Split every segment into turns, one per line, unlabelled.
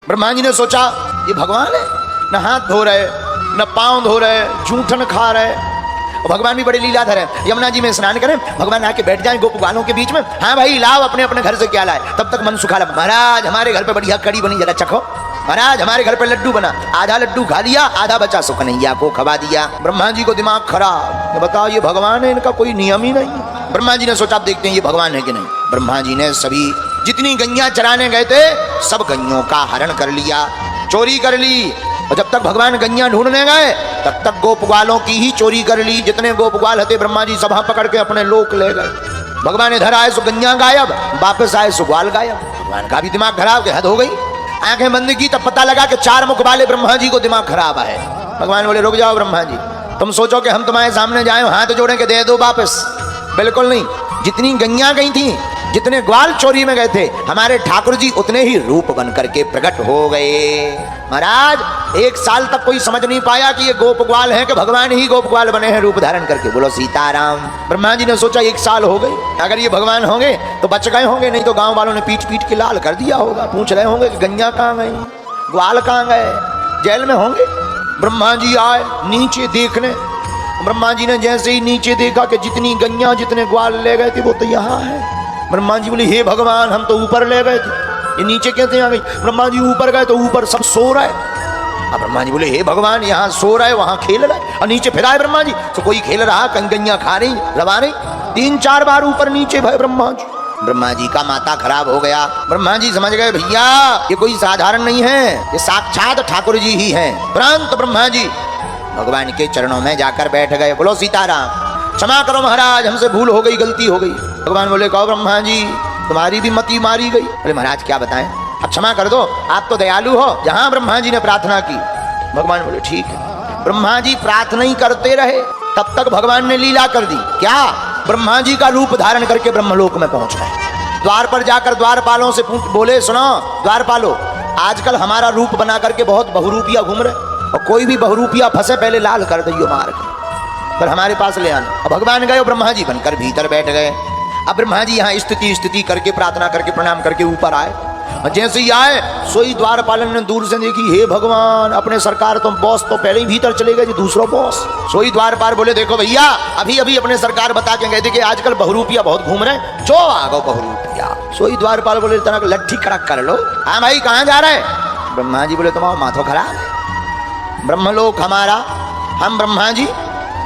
ब्रह्मा जी ने सोचा ये भगवान है, न हाथ धो रहे न पांव धो रहे, जूठन खा रहे, और भगवान भी बड़े लीलाधर है। यमुना जी में स्नान करें, भगवान आके बैठ जाए गोप ग्वालों के बीच में। हाँ भाई लाओ अपने अपने घर से क्या लाए। तब तक मन सुखा ला, महाराज हमारे घर पे बढ़िया कड़ी बनी, जरा चखो। महाराज हमारे घर पे लड्डू बना, आधा लड्डू खा लिया, आधा बचा सो कन्हैया को खवा दिया। ब्रह्मा जी को दिमाग खराब, बताओ ये भगवान है, इनका कोई नियम ही नहीं। ब्रह्मा जी ने सोचा देखते हैं ये भगवान है कि नहीं। ब्रह्मा जी ने सभी जितनी गैया चराने गए थे सब गैयों का हरण कर लिया, चोरी कर ली। और जब तक भगवान गैया ढूंढने गए तब तक गोप ग्वालों की ही चोरी कर ली। जितने गोप ग्वाल थे ब्रह्मा जी सभा पकड़ के अपने लोक ले गए। भगवान इधर आए सो गैया गायब, वापस आए सो ग्वाल गायब। भगवान का भी दिमाग खराब के हद हो गई। आंखें बंद की तब पता लगा कि 4 मुख वाले ब्रह्मा जी को दिमाग खराब है। भगवान बोले रुक जाओ ब्रह्मा जी, तुम सोचो कि हम तुम्हारे सामने जाए हाथ जोड़े के दे दो वापस, बिल्कुल नहीं। जितनी गैया गई थी, जितने ग्वाल चोरी में गए थे, हमारे ठाकुर जी उतने ही रूप बन करके प्रकट हो गए। महाराज 1 साल तक कोई समझ नहीं पाया कि ये गोप ग्वाल है कि भगवान ही गोप ग्वाल बने हैं रूप धारण करके। बोलो सीताराम। ब्रह्मा जी ने सोचा 1 साल हो गए, अगर ये भगवान होंगे तो बच गए होंगे, नहीं तो गांव वालों ने पीट पीट के लाल कर दिया होगा। पूछ रहे होंगे कि गैया कहाँ गई, ग्वाल कहाँ गए, जेल में होंगे। ब्रह्मा जी आए नीचे देखने। ब्रह्मा जी ने जैसे ही नीचे देखा कि जितनी गैया जितने ग्वाल ले गए थे वो तो यहाँ है। ब्रह्मा जी बोले हे भगवान हम तो ऊपर ले गए थे, ये नीचे कैसे आ गई। ब्रह्मा जी ऊपर गए तो ऊपर सब सो रहे। अब ब्रह्मा जी बोले हे भगवान यहाँ सो रहे वहां खेल रहे, और नीचे फिर आए ब्रह्मा जी तो कोई खेल रहा, गैया खा रही रवा रही। 3-4 बार ऊपर नीचे भय ब्रह्मा जी। ब्रह्मा जी का माथा खराब हो गया। ब्रह्मा जी समझ गए भैया ये कोई साधारण नहीं है, ये साक्षात ठाकुर जी ही है। तुरंत ब्रह्मा जी भगवान के चरणों में जाकर बैठ गए। बोलो सीताराम। क्षमा करो महाराज हमसे भूल हो गई, गलती हो गई। भगवान बोले कहो ब्रह्मा जी तुम्हारी भी मति मारी गई। बोले महाराज क्या बताएं, अब क्षमा कर दो, आप तो दयालु हो। जहां ब्रह्मा जी ने प्रार्थना की, भगवान बोले ठीक है। ब्रह्मा जी प्रार्थना ही करते रहे, तब तक भगवान ने लीला कर दी। क्या? ब्रह्मा जी का रूप धारण करके ब्रह्मलोक में पहुंच गए। द्वार पर जाकर द्वारपालों से बोले सुनो द्वारपालो, आजकल हमारा रूप बना करके बहुत बहुरूपिया घूम रहे, और कोई भी बहुरूपिया फंसे पहले लाल कर दियो मार के, पर हमारे पास ले आना। अब भगवान गए ब्रह्मा जी बनकर भीतर बैठ गए। अब ब्रह्मा जी यहाँ स्थिति करके प्रार्थना करके प्रणाम करके ऊपर आए, और जैसे ही आए सोई द्वारपालन ने दूर से देखी हे भगवान अपने सरकार तुम बॉस तो पहले ही भीतर चले गए जी, दूसरा बॉस। सोई द्वारपाल बोले देखो भैया अभी अभी अपने सरकार बता के गए थे कि आजकल बहुरूपिया बहुत घूम रहे, जो आ गो बहुरूपिया। सोई द्वारपाल बोले तना लट्ठी कड़क कर लो। हाँ भाई कहाँ जा रहे हैं? ब्रह्मा जी बोले तुम्हारा माथो खराब है, ब्रह्मलोक हमारा, हम ब्रह्मा जी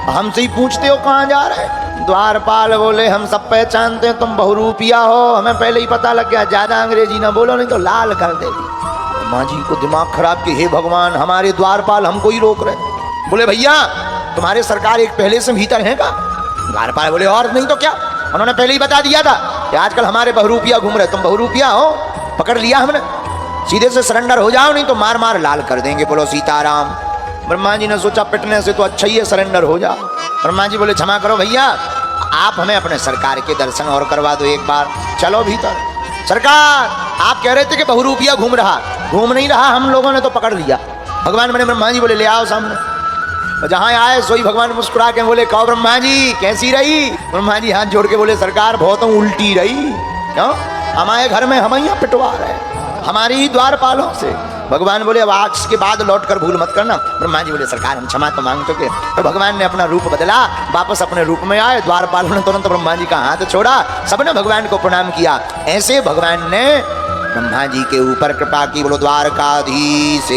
हमसे ही पूछते हो कहाँ जा रहे हैं। द्वारपाल बोले हम सब पहचानते हैं तुम बहुरूपिया हो, हमें पहले ही पता लग गया, ज्यादा अंग्रेजी ना बोलो नहीं तो लाल कर देती। ब्रह्मा जी को दिमाग खराब कि हे भगवान हमारे द्वारपाल हमको ही रोक रहे। बोले भैया तुम्हारे सरकार एक पहले से भीतर है का? द्वारपाल बोले और नहीं तो क्या, उन्होंने पहले ही बता दिया था कि आजकल हमारे बहुरूपिया घूम रहे, तुम बहुरूपिया हो, पकड़ लिया हमने, सीधे से सरेंडर हो जाओ नहीं तो मार मार लाल कर देंगे। बोलो सीताराम। ब्रह्मा जी ने सोचा पिटने से तो अच्छा ही है सरेंडर हो जाओ। ब्रह्मा जी बोले क्षमा करो भैया आप हमें अपने सरकार के दर्शन और करवा दो एक बार, चलो भीतर। सरकार आप कह रहे थे कि बहुरूपिया घूम नहीं रहा, हम लोगों ने तो पकड़ लिया। भगवान बने ब्रह्मा जी बोले ले आओ सामने। जहां आए सोई भगवान मुस्कुरा के बोले कहो ब्रह्मा जी कैसी रही? ब्रह्मा जी हाथ जोड़ के बोले सरकार बहुत उल्टी रही। क्यों? हमारे घर में हम यहाँ पिटवा रहे, हमारी ही द्वारपालों से। भगवान बोले अब आज के बाद लौट कर भूल मत करना। ब्रह्मा जी बोले सरकार हम क्षमा तो मांग चुके। तो भगवान ने अपना रूप बदला, वापस अपने रूप में आए। द्वारपालों ने तुरंत ब्रह्मा जी का हाथ छोड़ा, सबने भगवान को प्रणाम किया। ऐसे भगवान ने ब्रह्मा जी के ऊपर कृपा की। बोलो द्वारकाधीश।